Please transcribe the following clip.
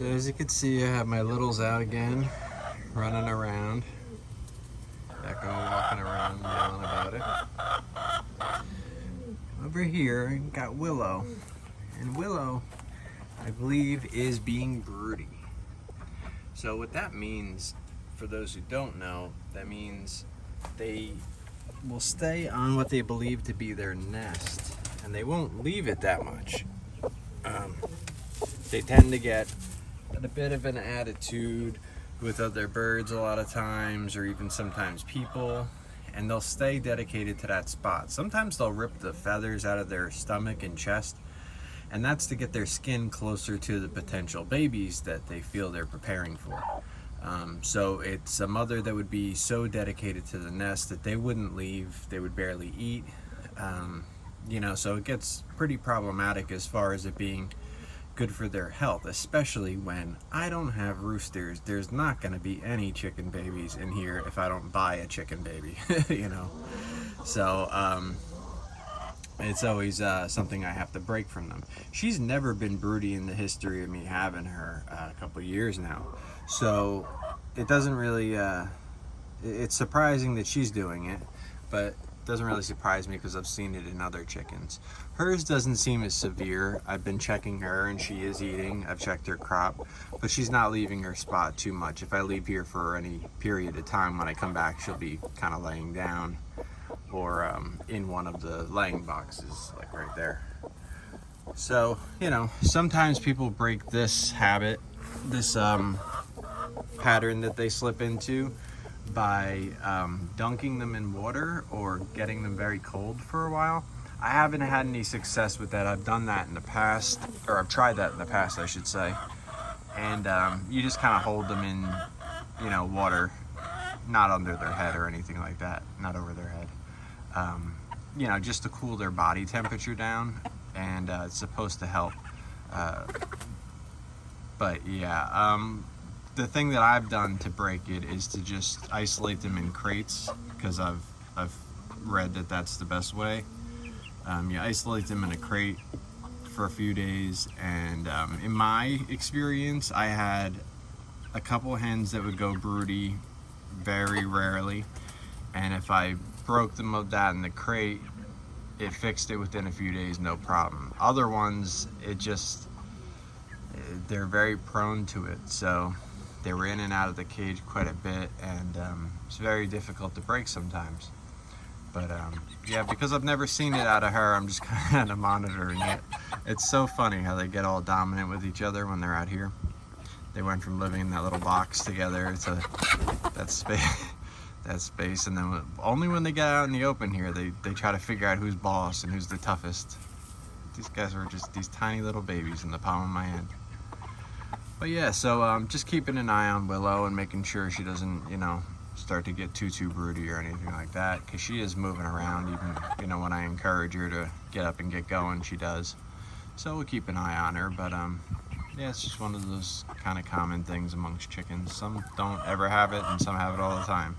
So as you can see, I have my littles out again, running around. Echo walking around, yelling about it. Over here, got Willow. And Willow, I believe, is being broody. So what that means, for those who don't know, that means they will stay on what they believe to be their nest, and they won't leave it that much. They tend to get a bit of an attitude with other birds a lot of times, or even sometimes people, and they'll stay dedicated to that spot. Sometimes they'll rip the feathers out of their stomach and chest, and that's to get their skin closer to the potential babies that they feel they're preparing for. So it's a mother that would be so dedicated to the nest that they wouldn't leave, they would barely eat. So it gets pretty problematic as far as it being good for their health, especially when I don't have roosters. There's not going to be any chicken babies in here if I don't buy a chicken baby, So it's always something I have to break from them. She's never been broody in the history of me having her a couple years now. So it doesn't really, it's surprising that she's doing it, but it doesn't really surprise me because I've seen it in other chickens. Hers doesn't seem as severe. I've been checking her and she is eating. I've checked her crop, but she's not leaving her spot too much. If I leave here for any period of time, when I come back, she'll be kind of laying down or in one of the laying boxes, like right there. So, sometimes people break this habit, this pattern that they slip into by dunking them in water or getting them very cold for a while. I haven't had any success with that. I've done that in the past, or I've tried that in the past, I should say. And you just kind of hold them in, water, not under their head or anything like that, not over their head. Just to cool their body temperature down, and it's supposed to help. The thing that I've done to break it is to just isolate them in crates, because I've read that that's the best way. You isolate them in a crate for a few days, and in my experience, I had a couple hens that would go broody very rarely, and if I broke them of that in the crate, it fixed it within a few days, no problem. Other ones, they're very prone to it, so they were in and out of the cage quite a bit, and it's very difficult to break sometimes. But because I've never seen it out of her, I'm just kind of monitoring it. It's so funny how they get all dominant with each other when they're out here. They went from living in that little box together to that space, and then only when they get out in the open here, they try to figure out who's boss and who's the toughest. These guys are just these tiny little babies in the palm of my hand. But yeah, so just keeping an eye on Willow and making sure she doesn't, start to get too broody or anything like that, because she is moving around. Even when I encourage her to get up and get going, she does. So we'll keep an eye on her. But it's just one of those kind of common things amongst chickens. Some don't ever have it, and some have it all the time.